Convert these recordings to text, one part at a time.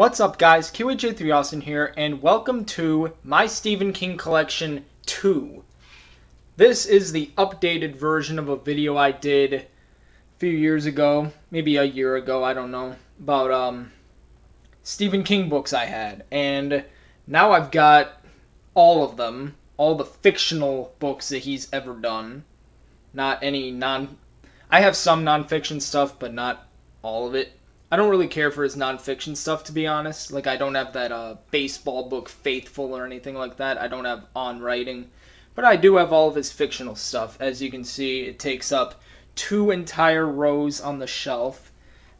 What's up guys, QAJ3 Austin here, and welcome to my Stephen King Collection 2. This is the updated version of a video I did a few years ago, maybe a year ago, I don't know, about Stephen King books I had. And now I've got all of them, all the fictional books that he's ever done. Not any I have some non-fiction stuff, but not all of it. I don't really care for his non-fiction stuff, to be honest. Like, I don't have that baseball book, Faithful, or anything like that. I don't have On Writing. But I do have all of his fictional stuff. As you can see, it takes up 2 entire rows on the shelf.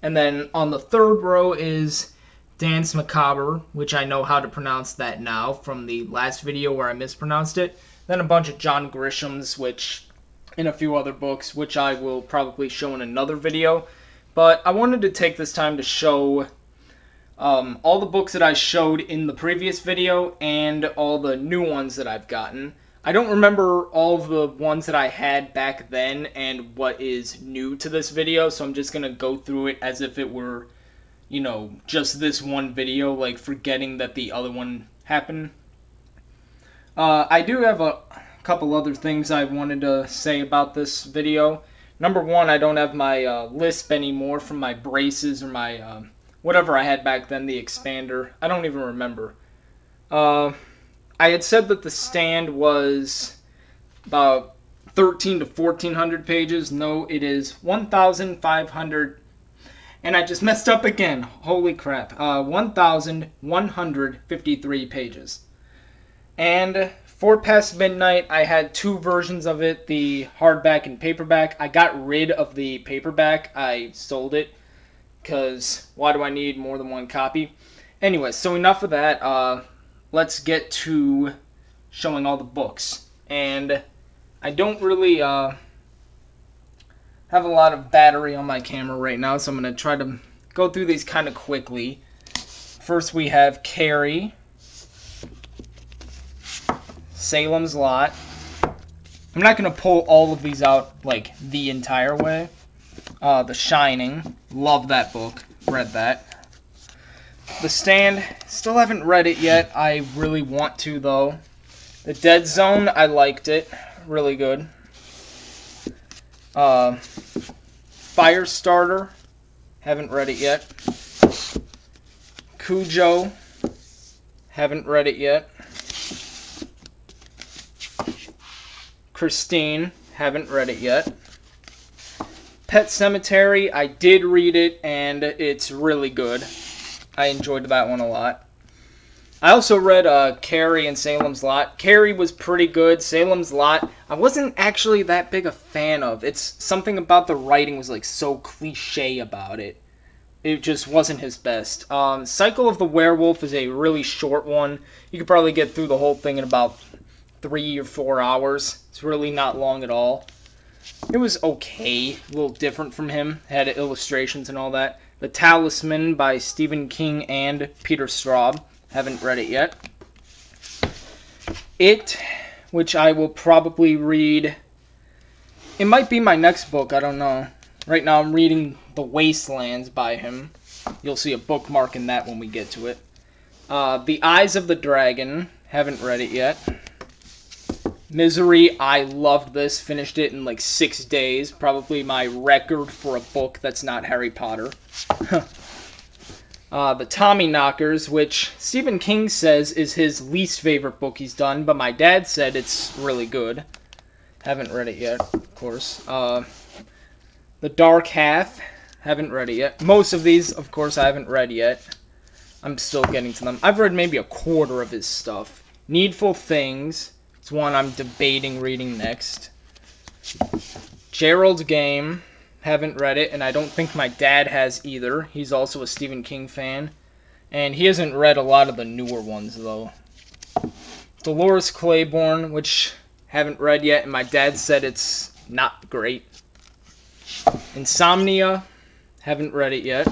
And then on the 3rd row is Danse Macabre, which I know how to pronounce that now from the last video where I mispronounced it. Then a bunch of John Grisham's, and a few other books, which I will probably show in another video. But I wanted to take this time to show all the books that I showed in the previous video and all the new ones that I've gotten. I don't remember all of the ones that I had back then and what is new to this video, so I'm just going to go through it as if it were, you know, just this one video, like forgetting that the other one happened. I do have a couple other things I wanted to say about this video. Number one, I don't have my lisp anymore from my braces or my whatever I had back then, the expander. I don't even remember. I had said that the stand was about 13 to 1400 pages. No, it is 1,500. And I just messed up again. Holy crap. 1,153 pages. And for Past Midnight, I had 2 versions of it, the hardback and paperback. I got rid of the paperback. I sold it, because why do I need more than one copy? Anyway, so enough of that. Let's get to showing all the books. And I don't really have a lot of battery on my camera right now, so I'm going to try to go through these kind of quickly. First we have Carrie, Salem's Lot. I'm not going to pull all of these out, like, the entire way. The Shining. Love that book. Read that. The Stand. Still haven't read it yet. I really want to, though. The Dead Zone. I liked it. Really good. Firestarter. Haven't read it yet. Cujo. Haven't read it yet. Christine, haven't read it yet. Pet Sematary, I did read it, and it's really good. I enjoyed that one a lot. I also read Carrie and Salem's Lot. Carrie was pretty good. Salem's Lot, I wasn't actually that big a fan of. It's something about the writing was like so cliche about it. It just wasn't his best. Cycle of the Werewolf is a really short one. You could probably get through the whole thing in about 3 or 4 hours. It's really not long at all. It was okay, a little different from him. Had illustrations and all that. The Talisman by Stephen King and Peter Straub. Haven't read it yet. It, which I will probably read. It might be my next book, I don't know. Right now I'm reading The Wastelands by him. You'll see a bookmark in that when we get to it. The Eyes of the Dragon. Haven't read it yet. Misery, I loved this. Finished it in like 6 days. Probably my record for a book that's not Harry Potter. The Tommyknockers, which Stephen King says is his least favorite book he's done, but my dad said it's really good. Haven't read it yet, of course. The Dark Half, haven't read it yet. Most of these, of course, I haven't read yet. I'm still getting to them. I've read maybe a quarter of his stuff. Needful Things. It's one I'm debating reading next. Gerald's Game. Haven't read it, and I don't think my dad has either. He's also a Stephen King fan. And he hasn't read a lot of the newer ones, though. Dolores Claiborne, which haven't read yet, and my dad said it's not great. Insomnia. Haven't read it yet.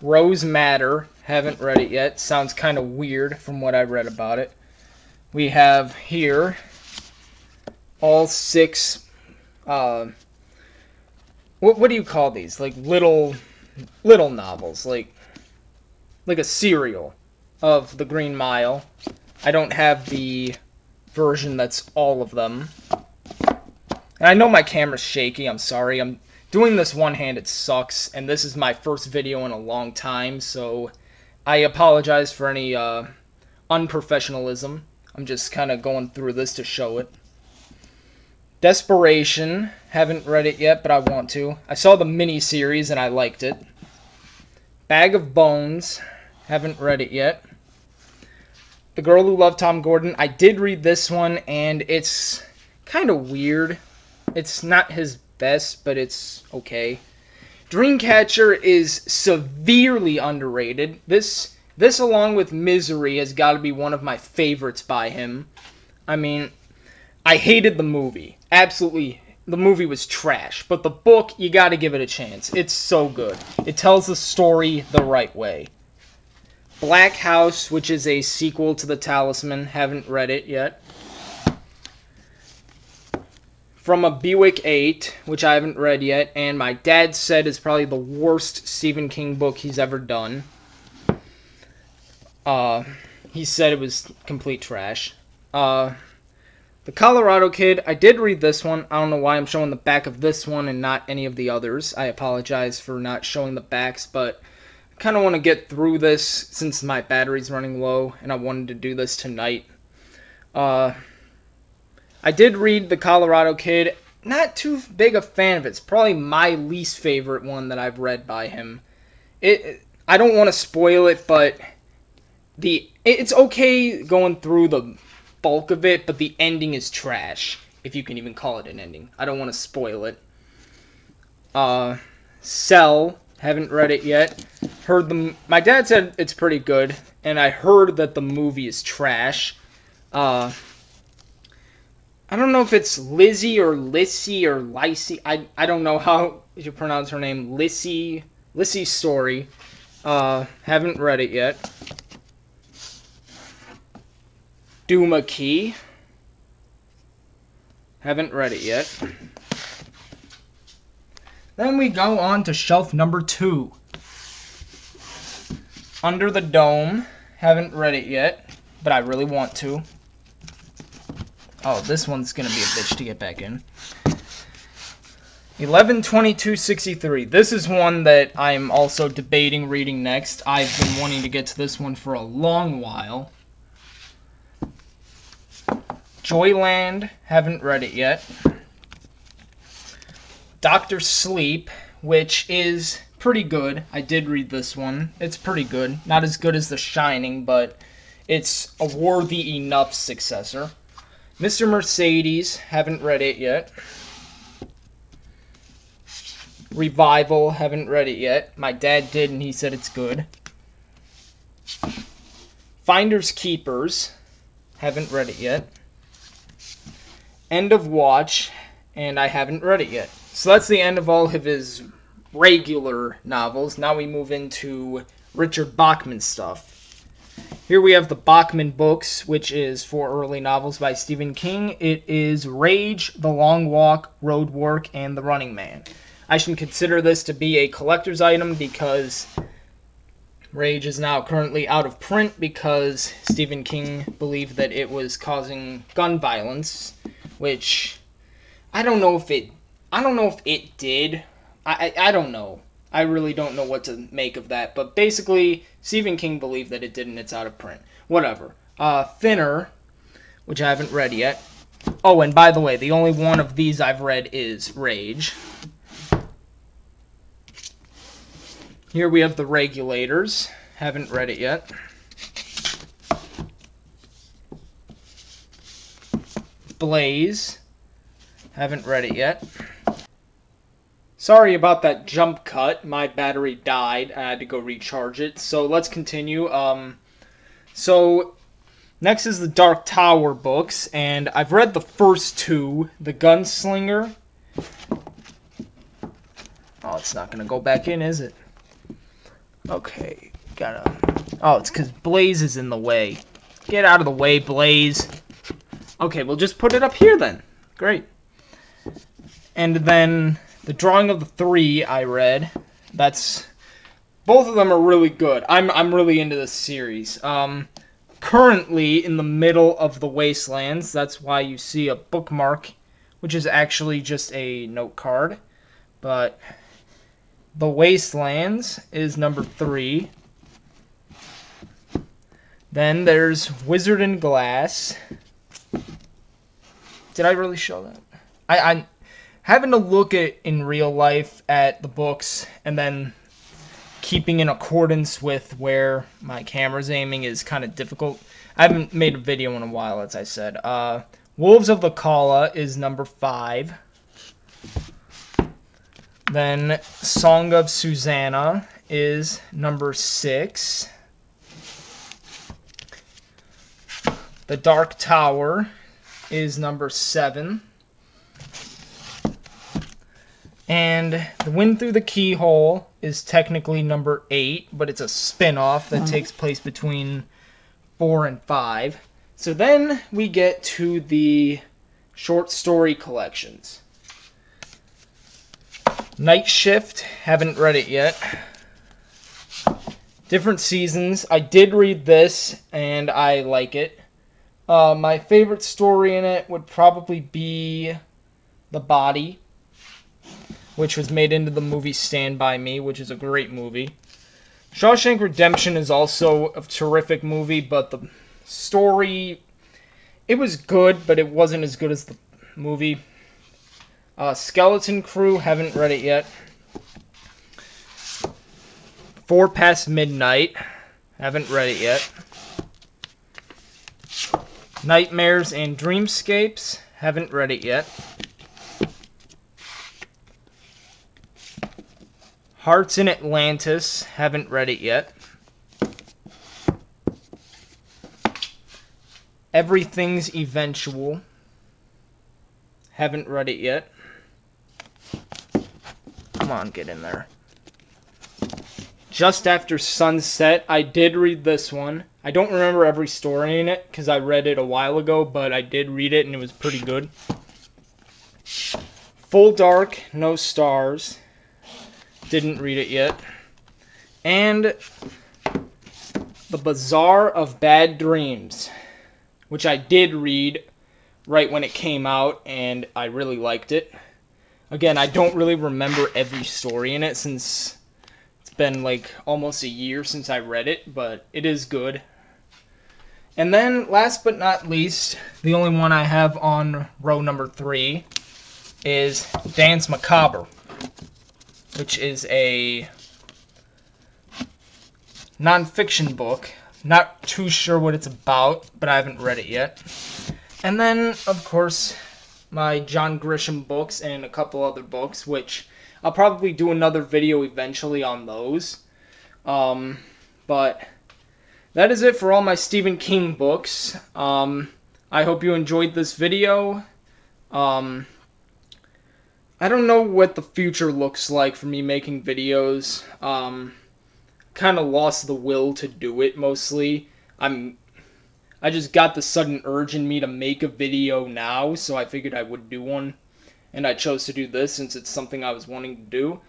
Rose Madder. Haven't read it yet. Sounds kind of weird from what I read about it. We have here all 6, what do you call these? Like little novels, like like a serial of the Green Mile. I don't have the version that's all of them. And I know my camera's shaky, I'm sorry. I'm doing this one-handed, sucks, and this is my first video in a long time, so I apologize for any unprofessionalism. I'm just kind of going through this to show it. Desperation, haven't read it yet, but I want to. I saw the mini-series and I liked it. Bag of Bones, haven't read it yet. The Girl Who Loved Tom Gordon, I did read this one, and it's kind of weird. It's not his best, but it's okay. Dreamcatcher is severely underrated. This along with Misery has got to be one of my favorites by him. I mean, I hated the movie. Absolutely, the movie was trash. But the book, you got to give it a chance. It's so good. It tells the story the right way. Black House, which is a sequel to The Talisman. Haven't read it yet. From a Buick 8, which I haven't read yet, and my dad said is probably the worst Stephen King book he's ever done. He said it was complete trash. The Colorado Kid, I did read this one. I don't know why I'm showing the back of this one and not any of the others. I apologize for not showing the backs, but I kind of want to get through this since my battery's running low, and I wanted to do this tonight. I did read The Colorado Kid. Not too big a fan of it. It's probably my least favorite one that I've read by him. I don't want to spoil it, but it's okay going through the bulk of it, but the ending is trash, if you can even call it an ending. I don't want to spoil it. Cell, haven't read it yet. My dad said it's pretty good, and I heard that the movie is trash. I don't know if it's Lizzie or Lissy or Lysy. I don't know how you pronounce her name. Lissy's Story. Haven't read it yet. Duma Key. Haven't read it yet. Then we go on to shelf number 2. Under the Dome. Haven't read it yet, but I really want to. Oh, this one's going to be a bitch to get back in. 11/22/63. This is one that I'm also debating reading next. I've been wanting to get to this one for a long while. Joyland. Haven't read it yet. Dr. Sleep, which is pretty good. I did read this one. It's pretty good. Not as good as The Shining, but it's a worthy enough successor. Mr. Mercedes, haven't read it yet. Revival, haven't read it yet. My dad did, and he said it's good. Finders Keepers, haven't read it yet. End of Watch, and I haven't read it yet. So that's the end of all of his regular novels. Now we move into Richard Bachman stuff. Here we have the Bachman books, which is 4 early novels by Stephen King. It is Rage, The Long Walk, Road Work, and The Running Man. I should consider this to be a collector's item because Rage is now currently out of print because Stephen King believed that it was causing gun violence, which I don't know if it did. I don't know. I really don't know what to make of that, but basically, Stephen King believed that it didn't. It's out of print. Whatever. Thinner, which I haven't read yet. Oh, and by the way, the only one of these I've read is Rage. Here we have The Regulators. Haven't read it yet. Blaze. Haven't read it yet. Sorry about that jump cut. My battery died. I had to go recharge it. So let's continue. So next is the Dark Tower books, and I've read the first 2. The Gunslinger. Oh, it's not gonna go back in, is it? Okay, gotta. Oh, it's because Blaze is in the way. Get out of the way, Blaze. Okay, we'll just put it up here then. Great. And then The Drawing of the Three I read. That's both of them are really good. I'm really into this series. Currently in the middle of the Wastelands. That's why you see a bookmark, which is actually just a note card. But the Wastelands is number 3. Then there's Wizard and Glass. Did I really show that? I'm having to look at in real life at the books and then keeping in accordance with where my camera's aiming is kind of difficult. I haven't made a video in a while, as I said. Wolves of the Kala is number 5. Then Song of Susanna is number 6. The Dark Tower is number 7. And The Wind Through the Keyhole is technically number 8, but it's a spin-off that takes place between 4 and 5. So then we get to the short story collections. Night Shift, haven't read it yet. Different Seasons, I did read this, and I like it. My favorite story in it would probably be The Body, which was made into the movie Stand By Me, which is a great movie. Shawshank Redemption is also a terrific movie, but the story, it was good, but it wasn't as good as the movie. Skeleton Crew, haven't read it yet. 4 Past Midnight, haven't read it yet. Nightmares and Dreamscapes, haven't read it yet. Hearts in Atlantis, haven't read it yet. Everything's Eventual, haven't read it yet. Come on, get in there. Just After Sunset, I did read this one. I don't remember every story in it because I read it a while ago, but I did read it and it was pretty good. Full Dark, No Stars, didn't read it yet. And The Bazaar of Bad Dreams, which I did read right when it came out, and I really liked it. Again, I don't really remember every story in it since it's been like almost a year since I read it, but it is good. And then, last but not least, the only one I have on row number 3 is Dance Macabre, which is a non-fiction book. Not too sure what it's about, but I haven't read it yet. And then, of course, my John Grisham books and a couple other books, which I'll probably do another video eventually on those. But that is it for all my Stephen King books. I hope you enjoyed this video. I don't know what the future looks like for me making videos. Kind of lost the will to do it mostly. I just got the sudden urge in me to make a video now, so I figured I would do one. And I chose to do this since it's something I was wanting to do.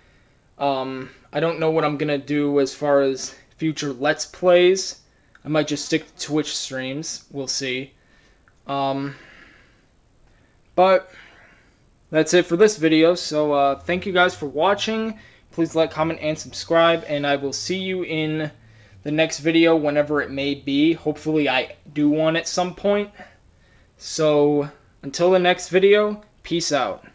I don't know what I'm going to do as far as future Let's Plays. I might just stick to Twitch streams. We'll see. But that's it for this video. So thank you guys for watching. Please like, comment, and subscribe. And I will see you in the next video whenever it may be. Hopefully I do one at some point. So until the next video, peace out.